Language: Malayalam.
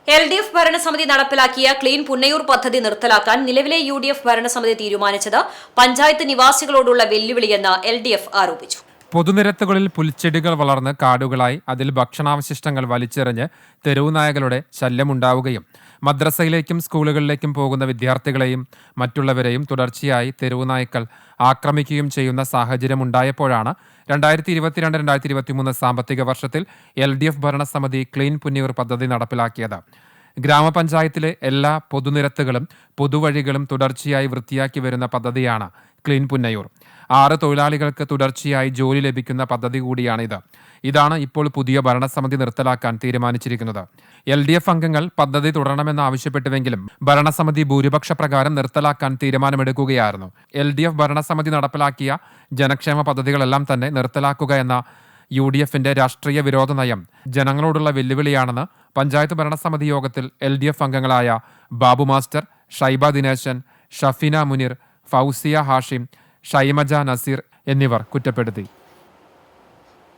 LDF ഭരണസമിതി നടപ്പിലാക്കിയ ക്ലീൻ പുന്നയൂർ പദ്ധതി നിർത്തലാക്കാൻ നിലവിലെ UDF ഭരണസമിതി തീരുമാനിച്ചത് പഞ്ചായത്ത് നിവാസികളോടുള്ള വെല്ലുവിളിയെന്ന് LDF ആരോപിച്ചു. പൊതുനിരത്തുകളിൽ പുൽച്ചെടികൾ വളർന്ന് കാടുകളായി അതിൽ ഭക്ഷണാവശിഷ്ടങ്ങൾ വലിച്ചെറിഞ്ഞ് തെരുവുനായകളുടെ ശല്യമുണ്ടാവുകയും മദ്രസയിലേക്കും സ്കൂളുകളിലേക്കും പോകുന്ന വിദ്യാർത്ഥികളെയും മറ്റുള്ളവരെയും തുടർച്ചയായി തെരുവുനായ്ക്കൾ ആക്രമിക്കുകയും ചെയ്യുന്ന സാഹചര്യമുണ്ടായപ്പോഴാണ് 2022-2023 സാമ്പത്തിക വർഷത്തിൽ LDF ഭരണസമിതി ക്ലീൻ പുന്നയൂർ പദ്ധതി നടപ്പിലാക്കിയത്. ഗ്രാമപഞ്ചായത്തിലെ എല്ലാ പൊതുനിരത്തുകളും പൊതുവഴികളും തുടർച്ചയായി വൃത്തിയാക്കി വരുന്ന പദ്ധതിയാണ് ക്ലീൻ പുന്നയൂർ. 6 തൊഴിലാളികൾക്ക് തുടർച്ചയായി ജോലി ലഭിക്കുന്ന പദ്ധതി കൂടിയാണിത്. ഇതാണ് ഇപ്പോൾ പുതിയ ഭരണസമിതി നിർത്തലാക്കാൻ തീരുമാനിച്ചിരിക്കുന്നത്. LDF അംഗങ്ങൾ പദ്ധതി തുടരണമെന്നാവശ്യപ്പെട്ടുവെങ്കിലും ഭരണസമിതി ഭൂരിപക്ഷ പ്രകാരം നിർത്തലാക്കാൻ തീരുമാനമെടുക്കുകയായിരുന്നു. LDF ഭരണസമിതി നടപ്പിലാക്കിയ ജനക്ഷേമ പദ്ധതികളെല്ലാം തന്നെ നിർത്തലാക്കുക എന്ന UDFന്റെ രാഷ്ട്രീയ വിരോധ നയം ജനങ്ങളോടുള്ള വെല്ലുവിളിയാണെന്ന് പഞ്ചായത്ത് ഭരണസമിതി യോഗത്തിൽ LDF അംഗങ്ങളായ ബാബു മാസ്റ്റർ, ഷൈബ ദിനേശൻ, ഷഫീന മുനീർ, ഫൗസിയ ഹാഷിം, ഷൈമജ നസീർ എന്നിവർ കുറ്റപ്പെടുത്തി.